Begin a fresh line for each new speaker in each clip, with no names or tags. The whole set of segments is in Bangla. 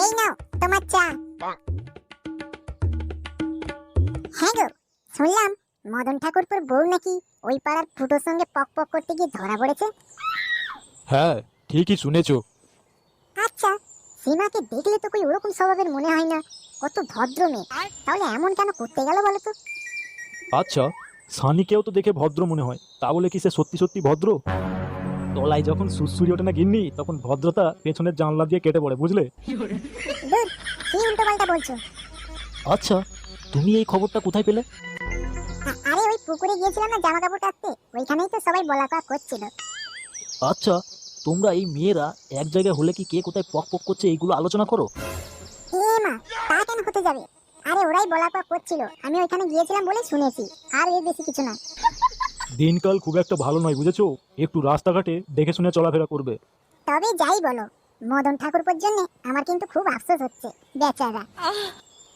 এই নাও তোমার চা। হ্যাঁ গো, শুনলাম মদন ঠাকুরপুর বউ নাকি ওই পাড়ার ফুটোর সঙ্গে পক পক করতে গিয়ে ধরা পড়েছে।
হ্যাঁ, ঠিকই শুনেছো।
আচ্ছা, সীমাকে দেখলে তো কই ওরকম স্বভাবের মনে হয় না, কত ভদ্র মেয়ে, তাহলে এমন কেন করতে গেল বলো তো?
আচ্ছা, সানিকেও তো দেখে ভদ্র মনে হয়, তা বলে কি সে সত্যি সত্যি ভদ্র? তলায় যখন সুসুরি ওঠে না গিন্নি, তখন ভদ্রতা পেছনের জানলা দিয়ে কেটে পড়ে, বুঝলে?
দূর, কি উল্টো পাল্টা বলছো?
আচ্ছা, তুমি এই খবরটা কোথায় পেলে?
আরে ওই পুকুরে গিয়েছিলাম না জামা কাপড় কাচতে, ওইখানেই তো সবাই বলা কওয়া করছিল।
আচ্ছা, তোমরা এই মেয়েরা এক জায়গায় হলে কি কে কোথায় পক পক করছে এইগুলো আলোচনা করো?
এ মা, তা কেন হতে যাবে? আরে ওরাই বলা কওয়া করছিল, আমি ওইখানে গিয়েছিলাম বলে শুনেছি, আর এর বেশি কিছু না।
দিনকাল খুব একটা ভালো নয়, বুঝেছো? একটু রাস্তাঘাটে দেখে শুনে চলাফেরা করবে।
তবে যাই বলো, মদন ঠাকুরপোর জন্য আমার কিন্তু খুব আফসোস হচ্ছে, বেচারা।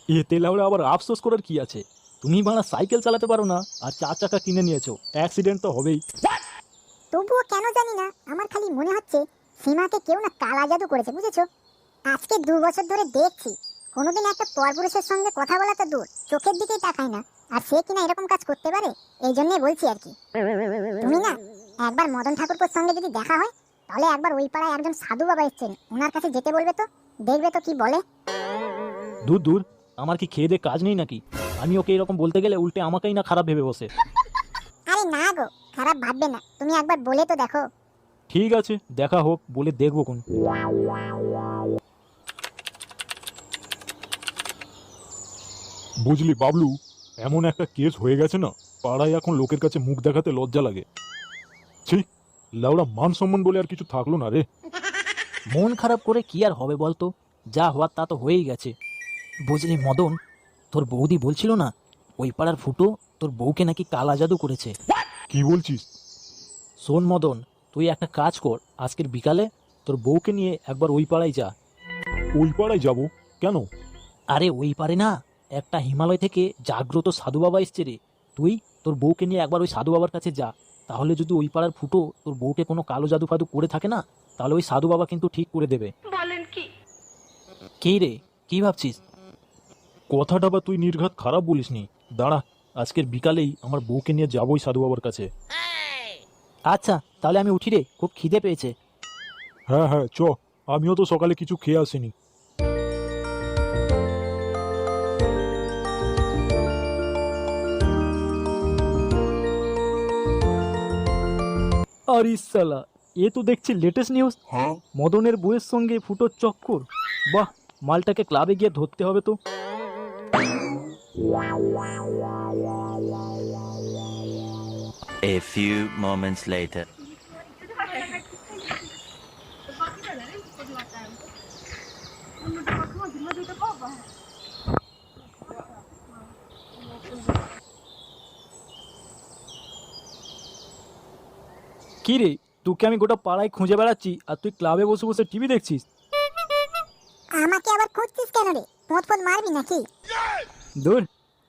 এতে লাউড়া আবার আফসোস করার কি আছে? তুমি বাড়া সাইকেল চালাতে পারো না, আর 4 চাকা কিনে নিয়েছো, অ্যাক্সিডেন্ট তো হবেই।
তবুও কেন জানি না, আমার খালি মনে হচ্ছে সীমাকে কেউ না কালা জাদু করেছে, বুঝেছো? আজকে 2 বছর ধরে দেখছি, কোনোদিন একটা পরপুরুষের সঙ্গে কথা বলা তো দূর, চোখের দিকেই তাকায় না, আর সে কিনা এরকম কাজ করতে পারে। এই জন্যই বলছি আর কি, তুমি না একবার মদন ঠাকুরপোর সঙ্গে যদি দেখা হয়, তাহলে একবার ওই পাড়ায় একজন সাধু বাবা এসেছেন, ওনার কাছে যেতে বলবে তো, দেখবে তো কি বলে।
দূর দূর, আমার কি খেয়ে দিয়ে কাজ নেই নাকি? আমি ওকে এরকম বলতে গেলে উল্টে আমাকেই না খারাপ ভেবে বসে।
আরে না গো, খারাপ ভাববে না, তুমি একবার বলে তো দেখো।
ঠিক আছে, দেখা হোক, বলে দেখবো কোন।
বুঝলি বাবলু, এমন একটা কেস হয়ে গেছে না, পাড়ায় এখন লোকের কাছে মুখ দেখাতে লজ্জা লাগে। ছি, লাউড়া মান সম্মান বলে আর কিছু থাকলো না রে।
মন খারাপ করে কি আর হবে বলতো? যা হওয়ার তা তো হয়েই গেছে। বুঝলি মদন, তোর বৌদি বলছিল না ওই পাড়ার ফুটো তোর বউকে নাকি কালা জাদু করেছে।
কি বলছিস?
শোন মদন, তুই একটা কাজ কর, আজকের বিকালে তোর বউকে নিয়ে একবার ওই পাড়ায় যা।
ওই পাড়ায় যাব? কেন?
আরে ওই পারে না, একটা হিমালয় থেকে জাগ্রত সাধু বাবা এসছে রে। তুই তোর বউকে নিয়ে একবার ওই সাধু বাবার কাছে যা, তাহলে যদি ওই পাড়ার ফুটো তোর বউকে কোনো কালো জাদু ফাদু করে থাকে না, তাহলে ওই সাধু বাবা কিন্তু ঠিক করে দেবে।
বলেন কি?
কি রে, কি ভাবছিস?
কথাটা বা তুই নির্ঘাত খারাপ বলিসনি। দাঁড়া, আজকের বিকালেই আমার বউকে নিয়ে যাবোই সাধু বাবার কাছে।
আচ্ছা, তাহলে আমি উঠি রে, খুব খিদে পেয়েছে।
হ্যাঁ হ্যাঁ, চ। আমিও তো সকালে কিছু খেয়ে আসিনি।
আরে সালা, এ তো দেখছি লেটেস্ট নিউজ। মদনের বউয়ের সঙ্গে ফুটোর চক্কর। বাহ, মালটাকে ক্লাবে গিয়ে ধরতে হবে তো।
A few moments later.
কি রে, তোকে আমি গোটা পাড়ায় খুঁজে বেড়াচ্ছি, আর তুই ক্লাবে বসে বসে টিভি দেখছিস?
আমাকে আবার খুঁজছিস কেন রে? পোঁত পোঁত মারবি নাকি?
দূর,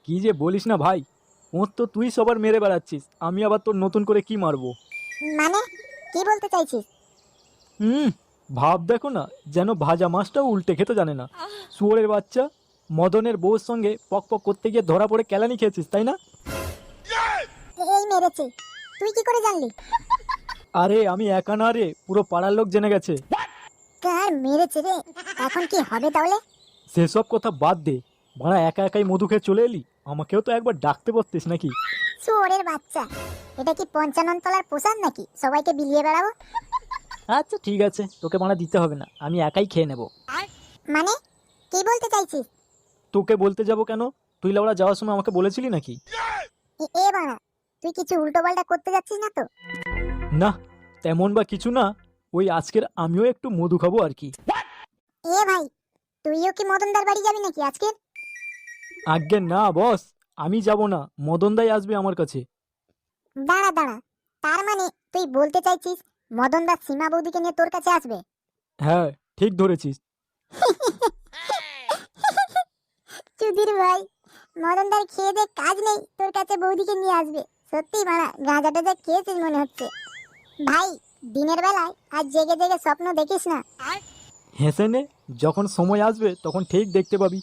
কি যে বলিস না ভাই, ওর তো তুই সবার মেরে বেড়াচ্ছিস, আমি আবার তোর নতুন করে কি মারবো?
মানে কি বলতে চাইছিস?
হুম, ভাব দেখো না, যেন ভাজা মাছটাও উল্টে খেতে জানে না। শুয়োরের বাচ্চা, মদনের বউর সঙ্গে পক পক করতে গিয়ে ধরা পড়ে কেলানি খেয়েছিস, তাই না?
এই মেরেছে, তুই কি করে জানলি?
আরে আমি একা না রে, পুরো পাড়ার লোক জেনে গেছে।
কার মেরেছে রে? এখন কি হবে তাহলে?
সেসব কথা বাদ দে, মারা একা একাই মধু খেয়ে চলে এলি, আমাকেও তো একবার ডাকতে পারতিস নাকি?
শুয়োরের বাচ্চা, এটা কি 55 তলার পোশাক নাকি সবাইকে বিলিয়ে বেড়াবো?
আচ্ছা ঠিক আছে, তোকে মারা দিতে হবে না, আমি একাই খেয়ে নেব।
মানে কি বলতে চাইছিস?
তোকে বলতে যাব কেন? তুই লাউড়া যাওয়ার সময় আমাকে বলেছিলি নাকি?
এ বাড়া, তুই কিছু উল্টো পাল্টা করতে যাচ্ছিস না তো?
না, তেমন বা কিছু না, ওই আজকের আমিও একটু মধু খাবো আর কি।
এ ভাই, তুইও কি মদনদার বাড়ি যাবি নাকি আজকে?
আজ্ঞে না বস, আমি যাব না, মদনদাই আসবে আমার কাছে।
দাঁড়া দাঁড়া, তার মানে তুই বলতে চাইছিস মদনদার সীমা বৌদিকে নিয়ে তোর কাছে আসবে?
হ্যাঁ, ঠিক ধরেছিস।
চুদির ভাই, মদনদার খেয়ে দে কাজ নেই, তোর কাছে বৌদিকে নিয়ে আসবে, সত্যি মারা গাঁজাটা যে খেয়েছিস মনে হচ্ছে। ভাই দিনের বেলায় আর জেগে জেগে স্বপ্ন দেখিস না।
হেসে নে, যখন সময় আসবে তখন ঠিক দেখতে পাবি।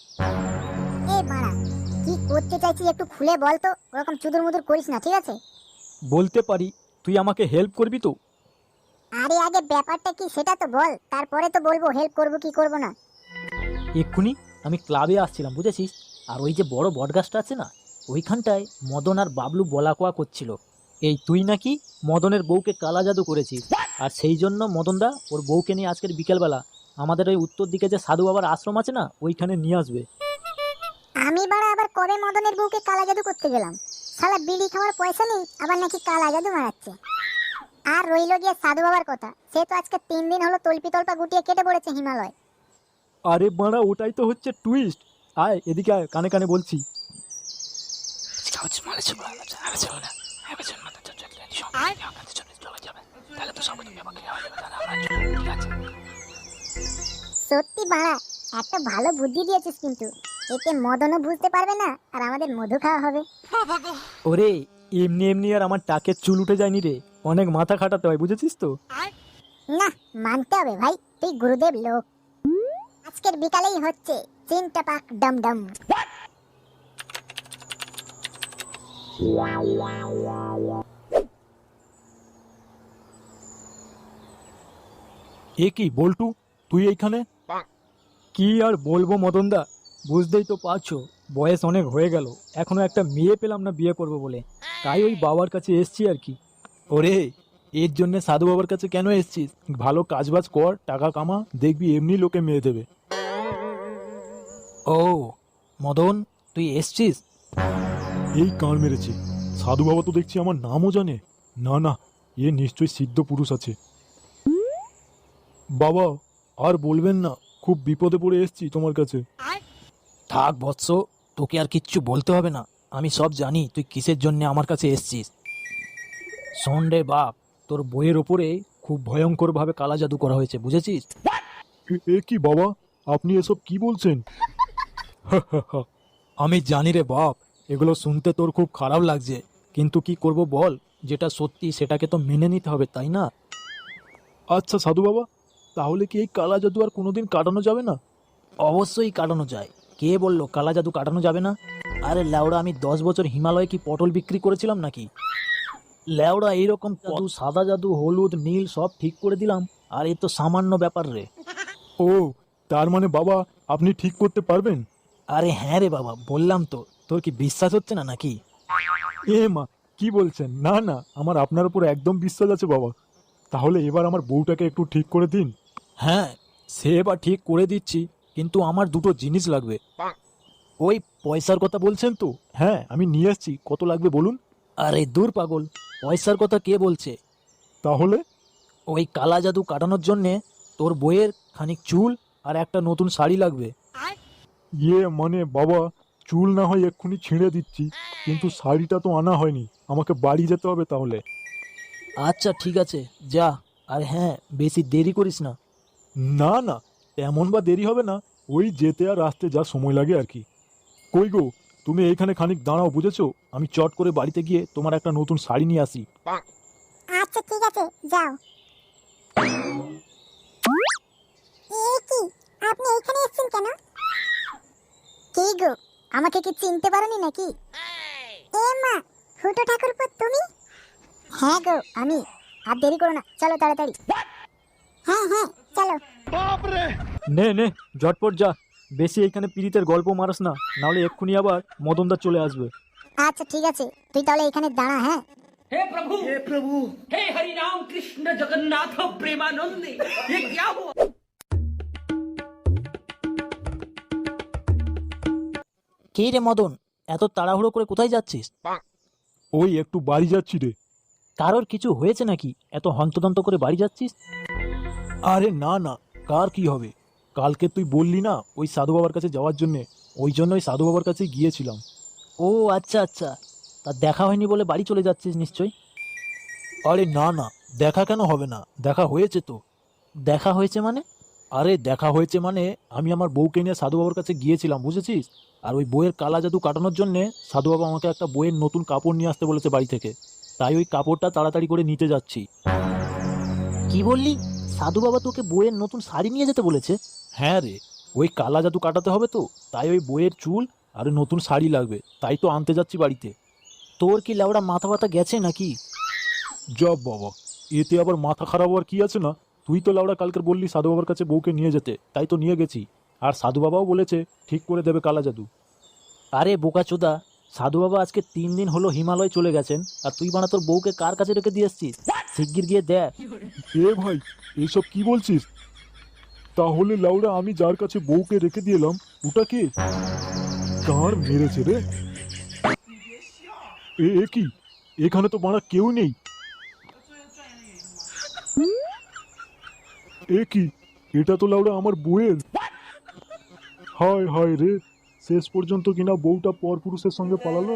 এ মারা কি করতে চাইছিস একটু খুলে বল তো, ওরকম চুদুর মুদুর করিস না, ঠিক আছে?
বলতে পারি, তুই আমাকে হেল্প করবি তো?
আরে আগে ব্যাপারটা কি সেটা তো বল, তারপরে তো বলবো হেল্প করব কি করব না।
এক্ষুনি আমি ক্লাবে আসছিলাম বুঝেছিস, আর ওই যে বড় বটগাছটা আছে না, ওইখানটায় মদন আর বাবলু বলা কোয়া করছিল এই তুই নাকি মদনের বউকে কালা জাদু করেছিস, আর সেই জন্য মদনদা ওর বউকে নিয়ে আজকের বিকেলবেলা আমাদের ওই উত্তর দিকে যে সাধু বাবার আশ্রম আছে না, ওইখানে নিয়ে আসবে।
আমি বাড়া আবার কবে মদনের বউকে কালা জাদু করতে গেলাম? শালা বিড়ি খাওয়ার পয়সা নেই, আবার নাকি কালা জাদু মারাচ্ছে। আর রইল গিয়ে সাধু বাবার কথা, সে তো আজকে 3 দিন হলো তল্পি তল্পা গুটিয়ে কেটে পড়েছে হিমালয়।
আরে বাড়া, ওটাই তো হচ্ছে টুইস্ট। আয় এদিকে আয়, কানে কানে বলছি।
সত্যি বাড়া একটা ভালো বুদ্ধি দিয়েছিস, কিন্তু এতে মদনও বুঝতে পারবে না আর আমাদের মধু খাওয়া হবে।
ওরে, এমনি এমনি আর আমার টাকের চুল উঠে যায়নি রে, অনেক মাথা খাটাতে হয় বুঝেছিস তো।
না মানতে হবে ভাই, তুই গুরুদেব লোক। আজকের বিকালেই হচ্ছে চিনটা পাক ডম ডম।
এ কি বল্টু, তুই এইখানে?
কি আর বলবো মদনদা, বুঝতেই তো পারছো বয়স অনেক হয়ে গেল, এখনো একটা মেয়ে পেলাম না বিয়ে করব বলে, তাই ওই বাবার কাছে এসছি আর কি।
ওরে, এর জন্য সাধু বাবার কাছে কেন এসছিস? ভালো কাজবাজ কর, টাকা কামা, দেখবি এমনি লোকে মেয়ে দেবে।
ও মদন, তুই এসছিস?
এই কান মেরেছি, সাধু বাবা তো দেখছি আমার নামও জানে। না না, এ নিশ্চয়ই সিদ্ধ পুরুষ আছে। বাবা আর বলবেন না, খুব বিপদে পড়ে এসছি তোমার কাছে।
থাক বৎস, তোকে আর কিচ্ছু বলতে হবে না, আমি সব জানি তুই কিসের জন্য আমার কাছে এসছিস। শোন রে বাপ, তোর বইয়ের ওপরে খুব ভয়ঙ্করভাবে কালা জাদু করা হয়েছে বুঝেছিস।
এ কি বাবা, আপনি এসব কি বলছেন?
আমি জানি রে বাপ, এগুলো শুনতে তোর খুব খারাপ লাগছে, কিন্তু কি করব বল, যেটা সত্যি সেটাকে তো মেনে নিতে হবে তাই না।
আচ্ছা সাধু বাবা, তাহলে কি এই কালা জাদু আর কোনোদিন কাটানো যাবে না?
অবশ্যই কাটানো যায়, কে বললো কালা জাদু কাটানো যাবে না? আরে ল্যাওড়া, আমি 10 বছর হিমালয়ে কি পটল বিক্রি করেছিলাম নাকি? ল্যাওড়া, এইরকম জাদু, সাদা জাদু, হলুদ নীল সব ঠিক করে দিলাম, আর এ তো সামান্য ব্যাপার রে।
ও, তার মানে বাবা আপনি ঠিক করতে পারবেন?
আরে হ্যাঁ রে বাবা, বললাম তো, তোর কি বিশ্বাস হচ্ছে না নাকি?
এ মা, কি বলছেন? না না, আমার আপনার উপর একদম বিশ্বাস আছে বাবা। তাহলে এবার আমার বউটাকে একটু ঠিক করে দিন।
হ্যাঁ, সে বা ঠিক করে দিচ্ছি, কিন্তু আমার দুটো জিনিস লাগবে।
ওই পয়সার কথা বলছেন তো? হ্যাঁ, আমি নিয়ে আসছি, কত লাগবে বলুন।
আরে দূর পাগল, পয়সার কথা কে বলছে?
তাহলে?
ওই কালা জাদু কাটানোর জন্যে তোর বইয়ের খানিক চুল আর একটা নতুন শাড়ি লাগবে।
ইয়ে মানে বাবা, চুল না হয় এক্ষুনি ছিঁড়ে দিচ্ছি, কিন্তু শাড়িটা তো আনা হয়নি, আমাকে বাড়ি যেতে হবে তাহলে।
আচ্ছা ঠিক আছে, যা, আর হ্যাঁ বেশি দেরি করিস না।
না না, তেমন বা দেরি হবে না, ওই যেতে আর আসতে যা সময় লাগে আর কি। কই গো, তুমি এইখানে খানিক দাঁড়াও বুঝেছো, আমি চট করে বাড়িতে গিয়ে তোমার একটা নতুন শাড়ি নিয়ে আসি।
আচ্ছা ঠিক আছে, যাও। এ কি, আপনি এখানে এসেছেন কেন? কি গো, আমাকে কি চিনতে পারোনি নাকি? এ মা, ফুটো ঠাকুরপো তুমি? হ্যাঁ গো আমি। আর দেরি করো না, চলো তাড়াতাড়ি। হ্যাঁ হ্যাঁ চলো।
নে নে, ঝটপট যা, বেশি এইখানে পীড়িতের গল্প মারাস না, নাহলে এক্ষুনি আবার মদনদা চলে আসবে।
আচ্ছা ঠিক আছে, তুই তাহলে এখানে দাঁড়া। হ্যাঁ
हे प्रभु हे हरि राम कृष्ण जगन्नाथ प्रेमानंद ये क्या हुआ?
কে রে মদন, এত তাড়াহুড়ো করে কোথায় যাচ্ছিস?
ওই একটু বাড়ি যাচ্ছি রে।
কারোর কিছু হয়েছে নাকি এত হন্তদন্ত করে বাড়ি যাচ্ছিস?
আরে না না, কার কি হবে, কালকে তুই বললি না ওই সাধু বাবার কাছে যাওয়ার জন্যে, ওই জন্য ওই সাধু বাবার কাছে গিয়েছিলাম।
ও আচ্ছা আচ্ছা, তা দেখা হয়নি বলে বাড়ি চলে যাচ্ছিস নিশ্চয়ই।
আরে না না, দেখা কেন হবে না, দেখা হয়েছে তো।
দেখা হয়েছে মানে? আরে দেখা হয়েছে মানে আমি আমার বউকে নিয়ে সাধু বাবার কাছে গিয়েছিলাম, বুঝেছিস? আর ওই বইয়ের কালা জাদু কাটানোর জন্যে সাধু বাবা আমাকে একটা বইয়ের নতুন কাপড় নিয়ে আসতে বলেছে বাড়ি থেকে। তাই ওই কাপড়টা তাড়াতাড়ি করে নিতে যাচ্ছি। কি বললি? সাধু বাবা তোকে বইয়ের নতুন শাড়ি নিয়ে যেতে বলেছে? হ্যাঁ রে, ওই কালা জাদু কাটাতে হবে তো, তাই ওই বইয়ের চুল আর ওই নতুন শাড়ি লাগবে, তাই তো আনতে যাচ্ছি বাড়িতে। তোর কি লাউড়া মাথা ব্যথা গেছে নাকি?
যা বাবা, এতে আবার মাথা খারাপ হওয়ার কি আছে? না তুই তো লাউড়া কালকের বললি সাধু বাবার কাছে বউকে নিয়ে যেতে, তাই তো নিয়ে গেছি। আর সাধু বাবাও বলেছে ঠিক করে দেবে কালা জাদু।
আরে বোকাচোদা, সাধু বাবা আজকে 3 দিন হলো হিমালয় চলে গেছেন, আর তুই বানা তোর বউকে কার কাছে রেখে দিয়ে এসছিস? শিগগির গিয়ে দেখ।
এ ভাই, এসব কি বলছিস? তাহলে লাউড়া আমি যার কাছে বউকে রেখে দিলাম ওটা কে? কার মেরেছে রে? এ কি, এখানে তো মারা কেউ নেই। এ কি, এটা তো লাউড়া আমার বউয়ের। হায় হায় রে, শেষ পর্যন্ত কিনা বউটা পরপুরুষের সঙ্গে পালালো।